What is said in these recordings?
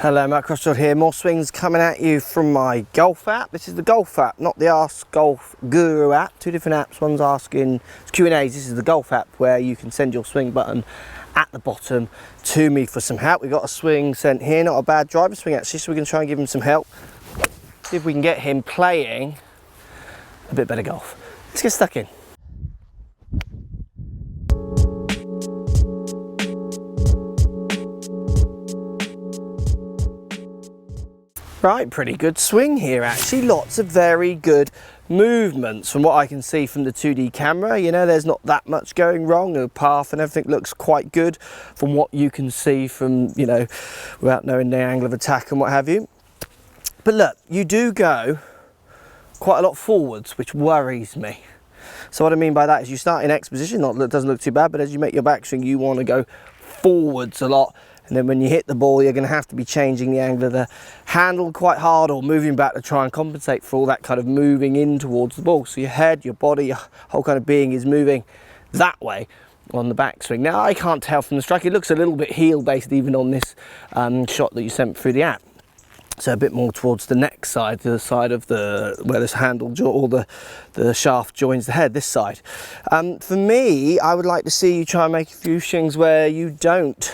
Hello, Mark Crossfield here. More swings coming at you from my golf app. This is the golf app, not the AskGolfGuru app. Two different apps. One's asking Q&As. This is the golf app where you can send your swing button at the bottom to me for some help. We got a swing sent here, not a bad driver swing actually, so we're going to try and give him some help. See if we can get him playing a bit better golf. Let's get stuck in. Right, pretty good swing here actually. Lots of very good movements from what I can see from the 2D camera. You know, there's not that much going wrong. The path and everything looks quite good from what you can see from, you know, without knowing the angle of attack and what have you. But look, you do go quite a lot forwards, which worries me. So what I mean by that is you start in X position, it doesn't look too bad, but as you make your backswing, you want to go forwards a lot. And then when you hit the ball, you're going to have to be changing the angle of the handle quite hard or moving back to try and compensate for all that kind of moving in towards the ball. So your head, your body, your whole kind of being is moving that way on the backswing. Now, I can't tell from the strike. It looks a little bit heel-based even on this shot that you sent through the app. So a bit more towards the neck side, to the side of where this handle or the shaft joins the head, this side. For me, I would like to see you try and make a few swings where you don't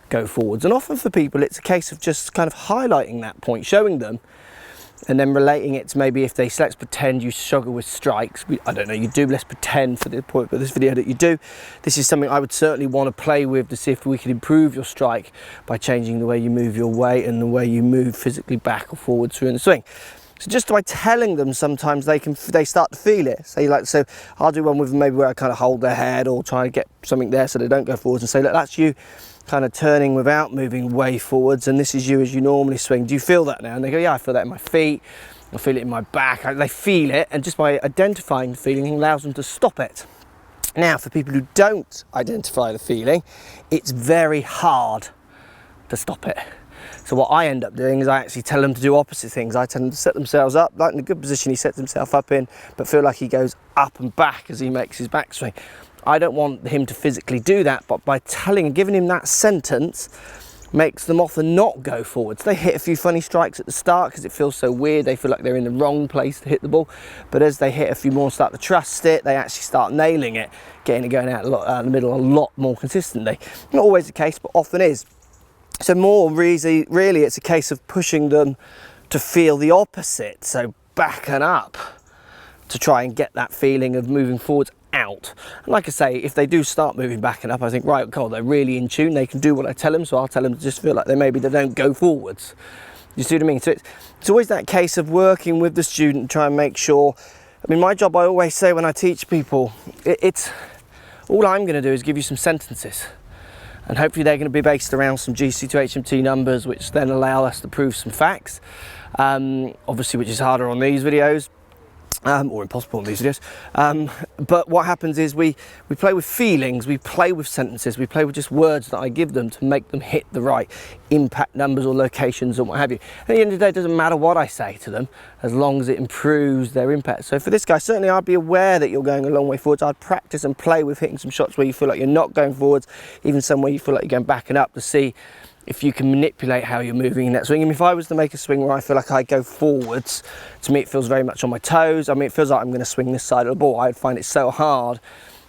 go forwards, and often for people it's a case of just kind of highlighting that point, showing them, and then relating it to maybe if they let's pretend you struggle with strikes. I don't know, you do, let's pretend for the point of this video that you do. This is something I would certainly want to play with to see if we can improve your strike by changing the way you move your weight and the way you move physically back or forwards through in the swing. So just by telling them, sometimes they start to feel it. So I'll do one with them maybe where I kind of hold their head or try and get something there so they don't go forwards, and say, look, that's you kind of turning without moving way forwards, and this is you as you normally swing. Do you feel that now? And they go, yeah, I feel that in my feet, I feel it in my back. They feel it, and just by identifying the feeling allows them to stop it. Now, for people who don't identify the feeling, it's very hard to stop it. So what I end up doing is I actually tell them to do opposite things. I tell them to set themselves up, like in a good position he sets himself up in, but feel like he goes up and back as he makes his backswing. I don't want him to physically do that, but by telling and giving him that sentence makes them often not go forwards. They hit a few funny strikes at the start because it feels so weird. They feel like they're in the wrong place to hit the ball. But as they hit a few more, start to trust it, they actually start nailing it, getting it going out the middle a lot more consistently. Not always the case, but often is. So more really it's a case of pushing them to feel the opposite. So backing up to try and get that feeling of moving forwards out. And like I say, if they do start moving back and up, I think, right, cool, they're really in tune, they can do what I tell them, so I'll tell them to just feel like they don't go forwards. You see what I mean? So it's always that case of working with the student, try and make sure. I mean, my job, I always say when I teach people, it's all I'm going to do is give you some sentences, and hopefully they're going to be based around some GC to HMT numbers, which then allow us to prove some facts, obviously, which is harder on these videos. Or impossible in these videos, but what happens is we play with feelings, we play with sentences, we play with just words that I give them to make them hit the right impact numbers or locations or what have you. At the end of the day, it doesn't matter what I say to them as long as it improves their impact. So for this guy, certainly I'd be aware that you're going a long way forwards. I'd practice and play with hitting some shots where you feel like you're not going forwards, even some where you feel like you're going back and up, to see if you can manipulate how you're moving in that swing. And if I was to make a swing where I feel like I go forwards, to me it feels very much on my toes. I mean, it feels like I'm going to swing this side of the ball. I'd find it so hard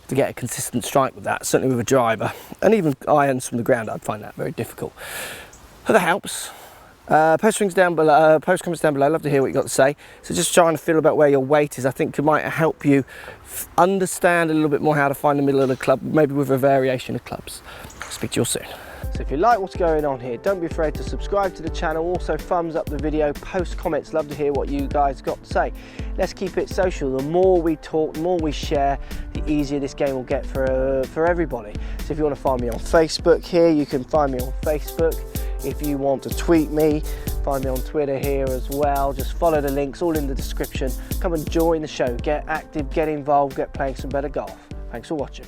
to get a consistent strike with that, certainly with a driver. And even irons from the ground, I'd find that very difficult. But that helps. Post comments down below. I'd love to hear what you got to say. So just trying to feel about where your weight is, I think it might help you understand a little bit more how to find the middle of the club, maybe with a variation of clubs. Speak to you all soon. So if you like what's going on here, don't be afraid to subscribe to the channel. Also thumbs up the video, post comments, love to hear what you guys got to say. Let's keep it social. The more we talk, the more we share, the easier this game will get for everybody. So if you want to find me on Facebook here, you can find me on Facebook. If you want to tweet me, find me on Twitter here as well. Just follow the links, all in the description. Come and join the show, get active, get involved, get playing some better golf. Thanks for watching.